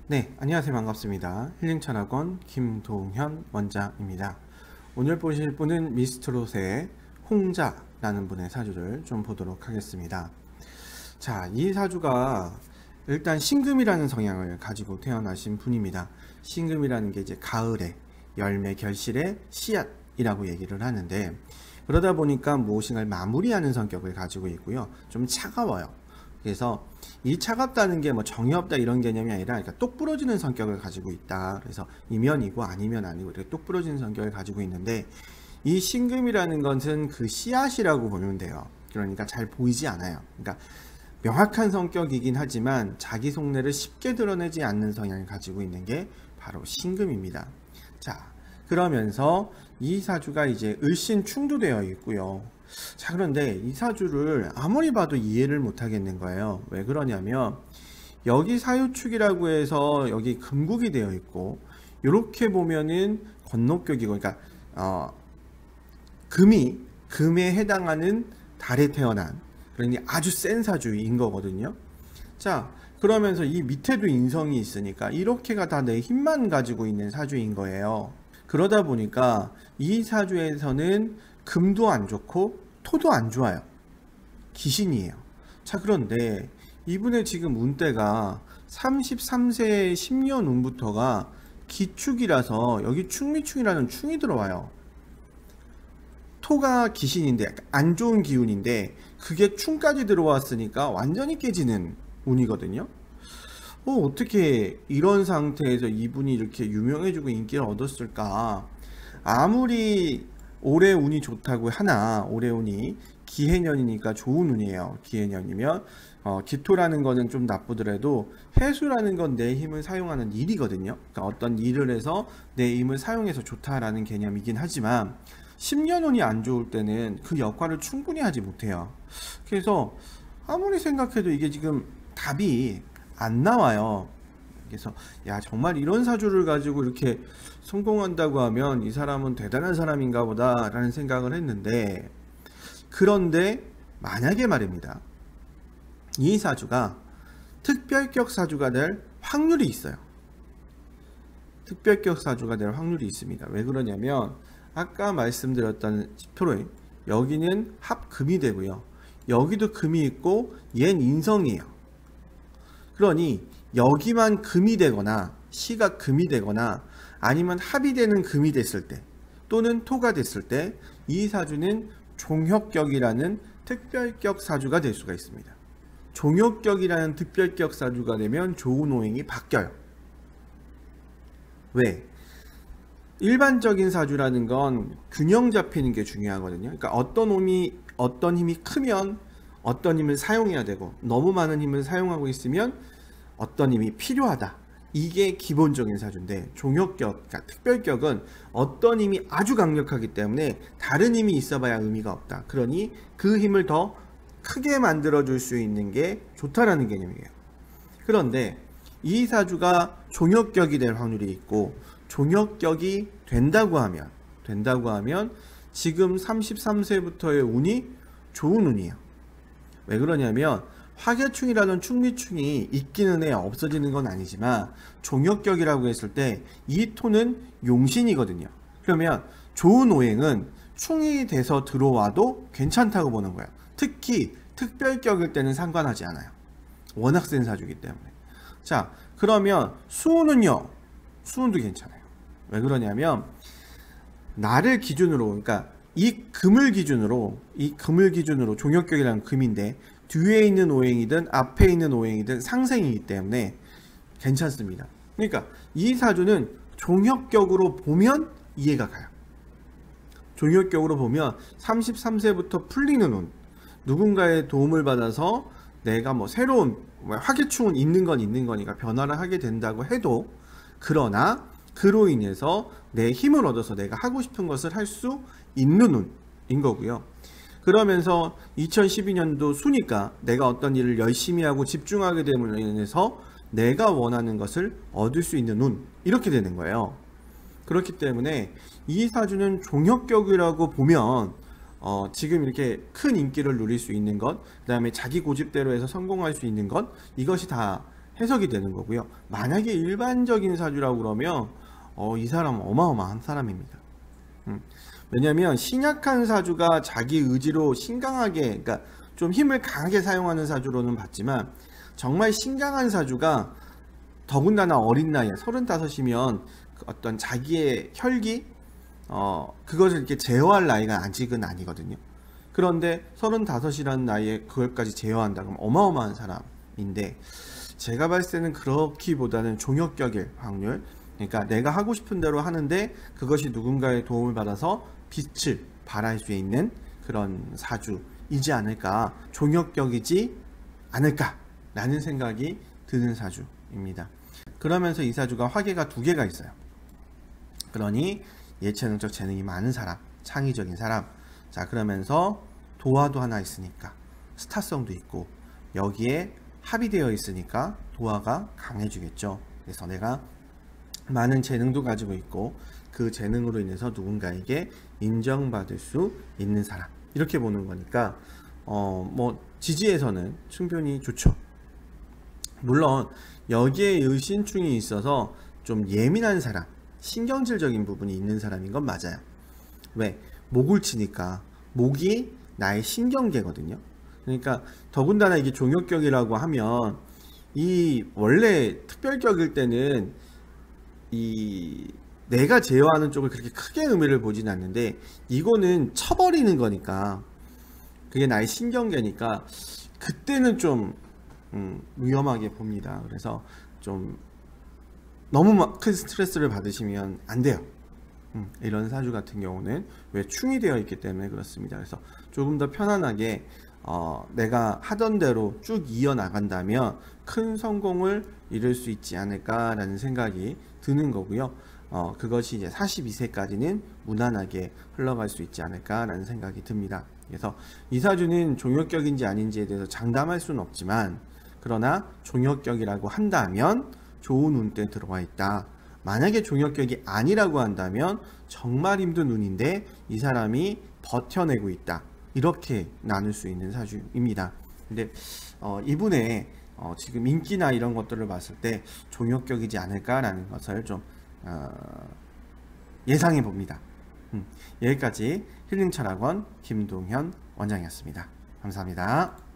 네, 안녕하세요. 반갑습니다. 힐링철학원 김동현 원장입니다. 오늘 보실 분은 미스트롯의 홍자라는 분의 사주를 좀 보도록 하겠습니다. 자, 이 사주가 일단 신금이라는 성향을 가지고 태어나신 분입니다. 신금이라는 게 이제 가을에 열매 결실의 씨앗이라고 얘기를 하는데, 그러다 보니까 무엇인가를 마무리하는 성격을 가지고 있고요. 좀 차가워요. 그래서 이 차갑다는 게 뭐 정이 없다 이런 개념이 아니라, 그러니까 똑 부러지는 성격을 가지고 있다. 그래서 이면이고 아니면 아니고 이렇게 똑 부러지는 성격을 가지고 있는데, 이 신금이라는 것은 그 씨앗이라고 보면 돼요. 그러니까 잘 보이지 않아요. 그러니까 명확한 성격이긴 하지만 자기 속내를 쉽게 드러내지 않는 성향을 가지고 있는 게 바로 신금입니다. 자, 그러면서 이 사주가 이제 을신충도 되어 있고요. 자, 그런데 이 사주를 아무리 봐도 이해를 못 하겠는 거예요. 왜 그러냐면 여기 사유축이라고 해서 여기 금국이 되어 있고, 이렇게 보면은 건너격이고, 그러니까 금에 해당하는 달에 태어난, 그러니 아주 센 사주인 거거든요. 자, 그러면서 이 밑에도 인성이 있으니까 이렇게가 다 내 힘만 가지고 있는 사주인 거예요. 그러다 보니까 이 사주에서는 금도 안 좋고 토도 안 좋아요. 기신이에요. 자, 그런데 이분의 지금 운대가 33세의 10년 운부터가 기축이라서 여기 충미충이라는 충이 들어와요. 토가 기신인데 안 좋은 기운인데 그게 충까지 들어왔으니까 완전히 깨지는 운이거든요. 어떻게 이런 상태에서 이분이 이렇게 유명해지고 인기를 얻었을까? 아무리 올해 운이 좋다고 하나, 올해 운이 기해년이니까 좋은 운이에요. 기해년이면 기토라는 거는 좀 나쁘더라도 해수라는 건 내 힘을 사용하는 일이거든요. 그러니까 어떤 일을 해서 내 힘을 사용해서 좋다라는 개념이긴 하지만 10년 운이 안 좋을 때는 그 역할을 충분히 하지 못해요. 그래서 아무리 생각해도 이게 지금 답이 안 나와요. 그래서 야, 정말 이런 사주를 가지고 이렇게 성공한다고 하면 이 사람은 대단한 사람인가 보다 라는 생각을 했는데, 그런데 만약에 말입니다, 이 사주가 특별격 사주가 될 확률이 있어요. 특별격 사주가 될 확률이 있습니다. 왜 그러냐면 아까 말씀드렸던 표로에 여기는 합금이 되고요, 여기도 금이 있고 얘는 인성이에요. 그러니 여기만 금이 되거나 시가 금이 되거나 아니면 합이 되는 금이 됐을 때 또는 토가 됐을 때 이 사주는 종혁격이라는 특별격 사주가 될 수가 있습니다. 종혁격이라는 특별격 사주가 되면 좋은 오행이 바뀌어요. 왜? 일반적인 사주라는 건 균형 잡히는 게 중요하거든요. 그러니까 어떤 힘이 크면 어떤 힘을 사용해야 되고, 너무 많은 힘을 사용하고 있으면 어떤 힘이 필요하다. 이게 기본적인 사주인데, 종혁격, 그러니까 특별격은 어떤 힘이 아주 강력하기 때문에 다른 힘이 있어봐야 의미가 없다. 그러니 그 힘을 더 크게 만들어줄 수 있는 게 좋다라는 개념이에요. 그런데 이 사주가 종혁격이 될 확률이 있고, 종혁격이 된다고 하면 지금 33세부터의 운이 좋은 운이에요. 왜 그러냐면 화계충이라는 충미충이 있기는 해, 없어지는 건 아니지만 종혁격이라고 했을 때 이 토는 용신이거든요. 그러면 좋은 오행은 충이 돼서 들어와도 괜찮다고 보는 거예요. 특히 특별격일 때는 상관하지 않아요. 워낙 센 사주이기 때문에. 자, 그러면 수운은요? 수운도 괜찮아요. 왜 그러냐면 나를 기준으로, 그러니까 이 금을 기준으로 종혁격이라는 금인데 뒤에 있는 오행이든 앞에 있는 오행이든 상생이기 때문에 괜찮습니다. 그러니까 이 사주는 종혁격으로 보면 이해가 가요. 종혁격으로 보면 33세부터 풀리는 운, 누군가의 도움을 받아서 내가 뭐 새로운 화계충은 있는 건 있는 거니까 변화를 하게 된다고 해도, 그러나 그로 인해서 내 힘을 얻어서 내가 하고 싶은 것을 할 수 있는 운인 거고요. 그러면서 2012년도 수니까 내가 어떤 일을 열심히 하고 집중하게 됨으로 인해서 내가 원하는 것을 얻을 수 있는 운, 이렇게 되는 거예요. 그렇기 때문에 이 사주는 종혁격이라고 보면 지금 이렇게 큰 인기를 누릴 수 있는 것, 그 다음에 자기 고집대로 해서 성공할 수 있는 것, 이것이 다 해석이 되는 거고요. 만약에 일반적인 사주라고 그러면 이 사람은 어마어마한 사람입니다. 왜냐하면 신약한 사주가 자기 의지로 신강하게, 그러니까 좀 힘을 강하게 사용하는 사주로는 봤지만, 정말 신강한 사주가 더군다나 어린 나이에 35이면 어떤 자기의 혈기 그것을 이렇게 제어할 나이가 아직은 아니거든요. 그런데 35이라는 나이에 그것까지 제어한다 그러면 어마어마한 사람인데, 제가 봤을 때는 그렇기보다는 종역격일 확률, 그러니까 내가 하고 싶은 대로 하는데 그것이 누군가의 도움을 받아서 빛을 발할 수 있는 그런 사주이지 않을까, 종역격이지 않을까라는 생각이 드는 사주입니다. 그러면서 이 사주가 화계가 2개가 있어요. 그러니 예체능적 재능이 많은 사람, 창의적인 사람. 자, 그러면서 도화도 하나 있으니까 스타성도 있고, 여기에 합의되어 있으니까 도화가 강해지겠죠. 그래서 내가 많은 재능도 가지고 있고, 그 재능으로 인해서 누군가에게 인정받을 수 있는 사람, 이렇게 보는 거니까 뭐 지지에서는 충분히 좋죠. 물론 여기에 의신충이 있어서 좀 예민한 사람, 신경질적인 부분이 있는 사람인 건 맞아요. 왜? 목을 치니까 목이 나의 신경계거든요. 그러니까 더군다나 이게 종역격이라고 하면, 이 원래 특별격일 때는 이 내가 제어하는 쪽을 그렇게 크게 의미를 보진 않는데, 이거는 쳐버리는 거니까, 그게 나의 신경계니까 그때는 좀 위험하게 봅니다. 그래서 좀 너무 큰 스트레스를 받으시면 안 돼요. 이런 사주 같은 경우는 왜 충이 되어 있기 때문에 그렇습니다. 그래서 조금 더 편안하게 내가 하던 대로 쭉 이어나간다면 큰 성공을 이룰 수 있지 않을까라는 생각이 드는 거고요. 그것이 이제 42세까지는 무난하게 흘러갈 수 있지 않을까라는 생각이 듭니다. 그래서 이 사주는 종역격인지 아닌지에 대해서 장담할 수는 없지만, 그러나 종역격이라고 한다면 좋은 운때 들어와 있다. 만약에 종역격이 아니라고 한다면 정말 힘든 운인데 이 사람이 버텨내고 있다. 이렇게 나눌 수 있는 사주입니다. 근데 이분의 지금 인기나 이런 것들을 봤을 때 종역격이지 않을까라는 것을 좀 예상해 봅니다. 여기까지 힐링철학원 김동현 원장이었습니다. 감사합니다.